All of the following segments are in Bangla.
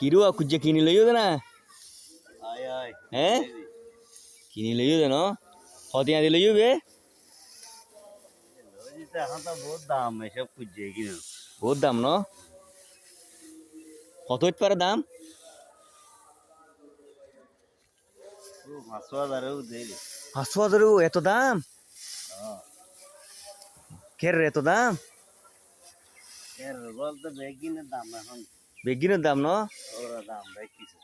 কিরু খুঁজে কিনি লইও দে না আয় আয় হ্যাঁ কিনি লইও দে ন কতিয়া দি লইও বে লজিতে এখন তো বহুত দাম এসব খুঁজছে কিনা বহুত দাম ন কত হইতে পারে দাম 5,000 দেই 5,000 এত দাম কের এত দাম এর বলতে বেগিনের দাম এখন বেগিনের দাম ন ওরা দাম দেখিছে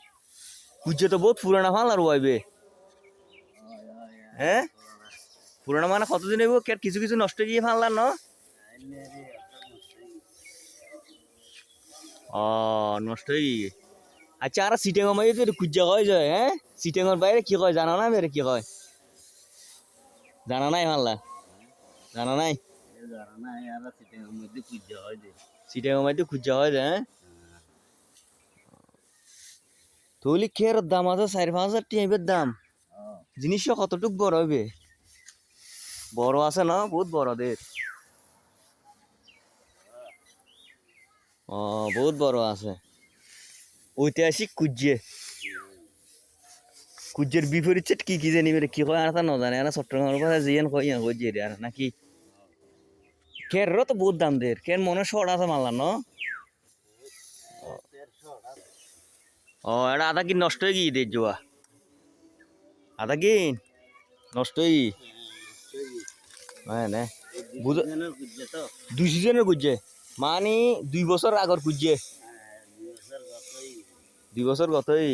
খুঁজে তো বহুত পুরানা ফাল আর ওয়াইবে হ্যাঁ পুরানা মানে কতদিন হইব কের কিছু কিছু নষ্ট গিয়ে ফাললার ন ও নষ্ট হয়ে গিয়ে আচ্ছা আর সিটেঙ্গর মাই তো খুঁজা কয় যায় হ্যাঁ সিটেঙ্গর বাইরে কি কয় জানা না বেরে কি কয় জানা নাই ফাল্লা জানা নাই সিটেঙ্গর মাই তো খুঁজা হয় যায় হ্যাঁ তৈলি খের দাম আছে 4-5 হাজার টিয়াবের দাম জিনিসটা কতটুক বড় হইবে বড় আছে না বহুত বড় দের ও বহুত বড় আছে ঐতিহাসিক কুজ্জের বিপরীত চেট কি জানি বেরে কি কয় আর তা না জানে না চট্টগ্রামের কথা জিয়ান কই কই যে আর নাকি খেররও তো বহুত দাম দের কেন মনে শর্ট আছে মারলাম ন ও এটা আধা কি নষ্ট হয়ে গিয়ে দের জোয়া আধা কি নষ্ট হয়ে হ্যাঁ না বুঝো 2 সিজনের খুঁজছে মানে 2 বছর আগর খুঁজছে 2 বছর গতই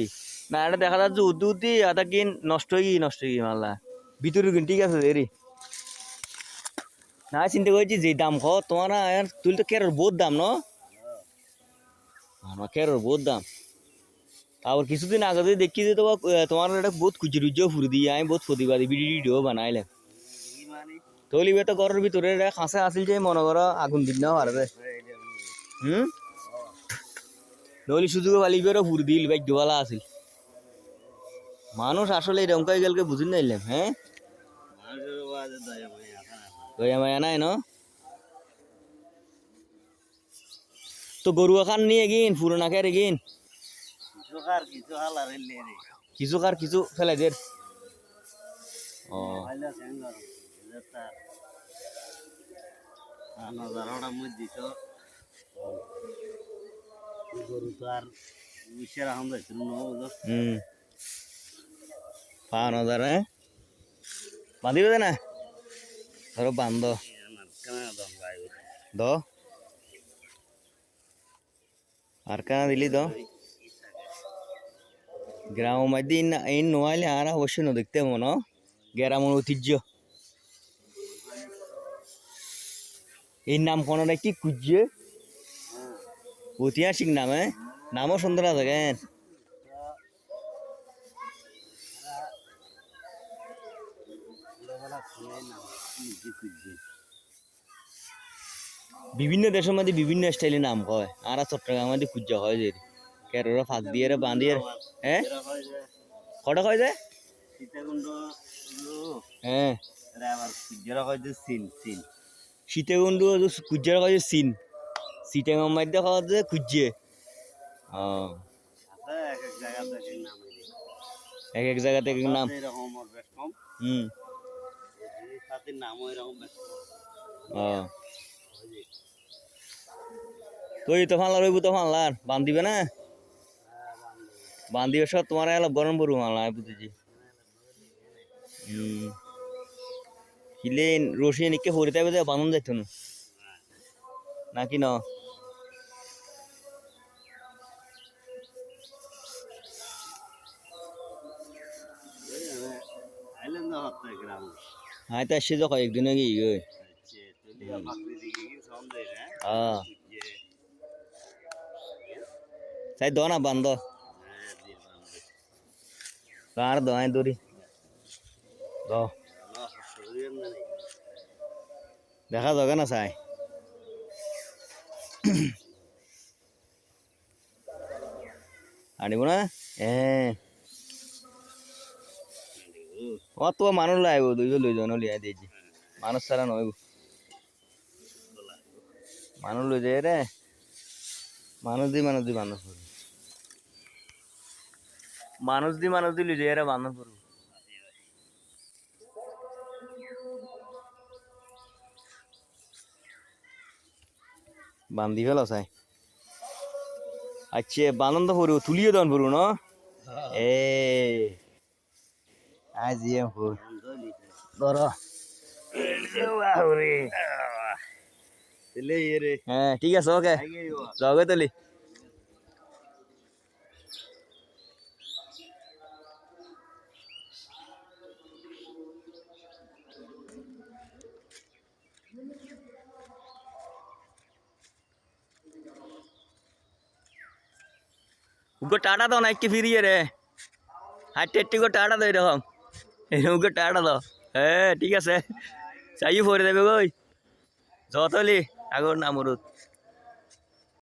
না এটা দেখা যাচ্ছে উদ্দি আধা কিন নষ্ট হয়ে গিয়ে মাল্লা ভিতরে কিন ঠিক আছে দেরি না চিন্তা করছি যে দাম খ তোমার তুই তো কেরোর বহুত দাম ন আমার কেরোর বহুত দাম আবার কিছুদিন আগে যদি দেখি যে তোমার একটা বহুত খুঁজে ফুরি দিয়ে আমি বহুত প্রতিবাদী ভিডিও বানাইলাম তলিবে তো ঘরের ভিতরে খাঁচা আসিল যে মনে করো আগুন দিন না পারবে নলি সুযোগ পালিবেরও ফুরি দিল ভাগ্যবালা আসিল মানুষ আসলে এরকম কই গেলকে বুঝিন নাইলাম হ্যাঁ দয়া মায়া নাই ন তো গরু খান নিয়ে গিন পুরোনা খেয়ে গিন কিছু কার কিছু ফেলাই দের ও গরু তো আর মিশে রাখা যাইছিল না 5,000 হ্যাঁ বাঁধিবে না ধরো বান্ধ দ আর কানা দিলি দ গ্রাম মধ্যে ইন নোয়াইলে আর অবশ্যই ন দেখতে মনো গ্রামের ঐতিহ্য এই নাম কোনটা কি কুজ্জে ঐতিহাসিক নাম হ্যাঁ নামও সুন্দর আছে কেন বিভিন্ন দেশের মধ্যে বিভিন্ন স্টাইলে নাম কয় আর চট্টগ্রামের মধ্যে কুজ্জা হয় যে কেরোরা ফাঁক দিয়ে বাঁধিয়ে হ্যাঁ কটা কয় যায় হ্যাঁ সীতাকুণ্ড কুজ্জার কয় সিন সিটাঙ্গের মধ্যে খাওয়া যায় কুজ্জে এক এক জায়গাতে এক এক নাম তুই তো ফানলা রইব তো ফানলার বান্ধিবে না বান্ধিবে সব তোমার এলাকা গরম পড়বো মানলা বুঝেছি হিলেন রশি নিকে হরিতে বান্ধন যাইত নাকি ন হ্যাঁ তো আসছে তো কয়েকদিন আগে তাই দ না বান্ধ কার দাই দড়ি দ দেখা যাবে না চাই আনিব না হ্যাঁ অত মানুষ লাগব দুইজন লিয়াই দিয়েছি মানুষ ছাড়া নইব মানুষ লই যায় রে মানুষ দি মানুষ মানুষ দি লিজে এরা বান্ধব করবো বান্ধি ফেল চাই আচ্ছা বান্ধন তো পড়ব তুলিও দন পড়ব ন এ আজ ইয়ে ফুল ধর তেলে ইয়ে রে হ্যাঁ ঠিক আছে ওকে যাওগে তলি উগো টাটা দাও না একটু ফিরিয়ে রে হাঁটতে একটু করে টাটা দাও এরকম উগো টাটা দাও হ্যাঁ ঠিক আছে চাইও পরে দেবে গই যতলি আগর নামরুত